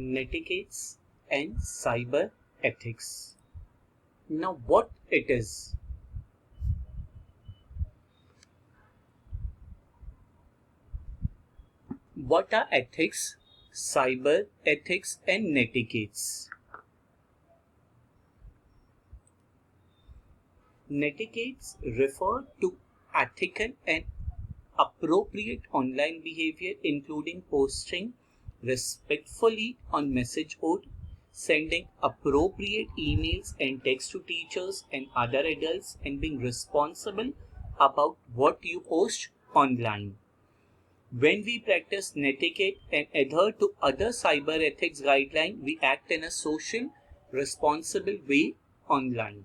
Netiquettes and cyber ethics. Now, what it is? What are ethics, cyber ethics, and netiquettes? Netiquettes refer to ethical and appropriate online behavior, including posting respectfully on message board, sending appropriate emails and texts to teachers and other adults, and being responsible about what you post online. When we practice netiquette and adhere to other cyber ethics guidelines, we act in a social, responsible way online.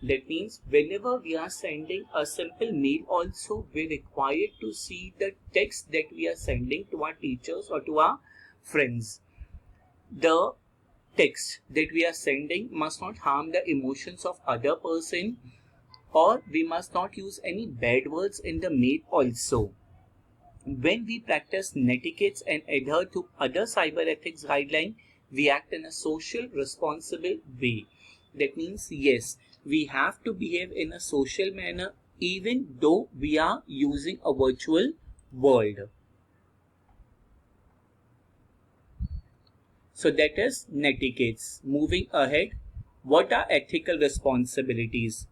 That means whenever we are sending a simple mail also, we're required to see the text that we are sending to our teachers or to our friends. The text that we are sending must not harm the emotions of other person, or we must not use any bad words in the mail also. When we practice netiquettes and adhere to other cyber ethics guidelines, we act in a social, responsible way. That means, yes, we have to behave in a social manner even though we are using a virtual world. So that is netiquettes. Moving ahead, what are ethical responsibilities?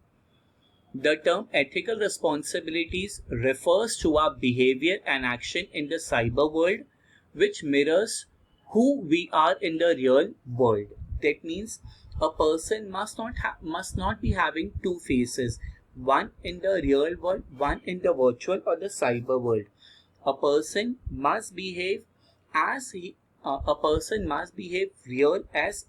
The term ethical responsibilities refers to our behavior and action in the cyber world, which mirrors who we are in the real world. That means a person must not be having two faces, one in the real world, one in the virtual or the cyber world. A person must behave real as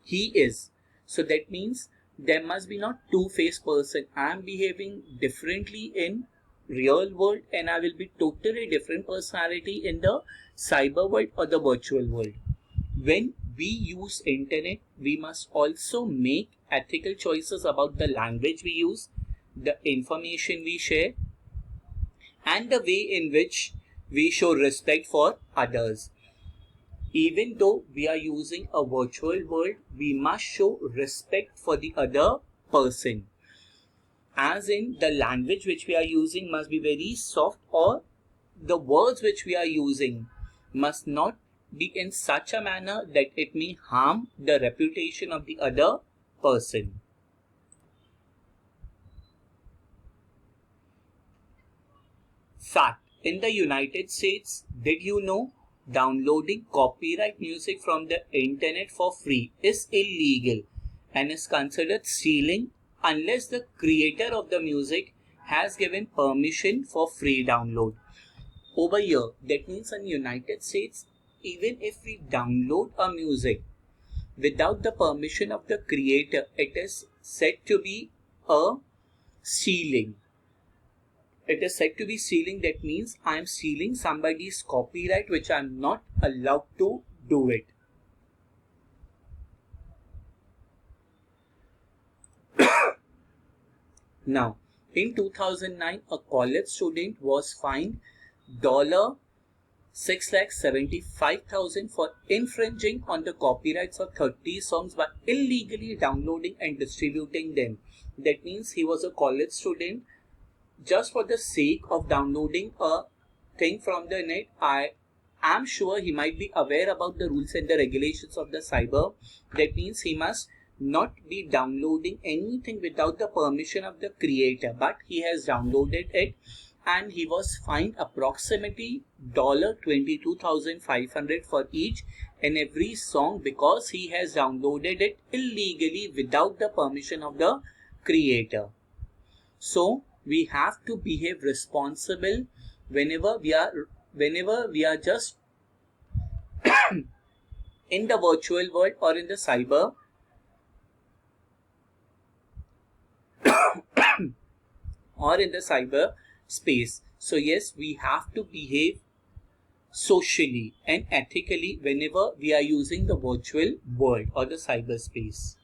he is. So that means there must be not two-faced person. I am behaving differently in real world and I will be totally different personality in the cyber world or the virtual world. When we use internet, we must also make ethical choices about the language we use, the information we share, and the way in which we show respect for others. Even though we are using a virtual world, we must show respect for the other person. As in, the language which we are using must be very soft, or the words which we are using must not be in such a manner that it may harm the reputation of the other person. Fact: in the United States, did you know downloading copyright music from the internet for free is illegal and is considered stealing unless the creator of the music has given permission for free download. Over here, that means in the United States, even if we download a music without the permission of the creator, it is said to be a stealing. It is said to be stealing. That means I am stealing somebody's copyright which I am not allowed to do it. Now, in 2009, a college student was fined $675,000 for infringing on the copyrights of 30 songs by illegally downloading and distributing them. That means he was a college student. Just for the sake of downloading a thing from the net, I am sure he might be aware about the rules and the regulations of the cyber. That means he must not be downloading anything without the permission of the creator, but he has downloaded it and he was fined approximately $22,500 for each and every song because he has downloaded it illegally without the permission of the creator. So we have to behave responsible whenever we are just in the virtual world or in the cyber or in the cyber space. So yes, we have to behave socially and ethically whenever we are using the virtual world or the cyberspace.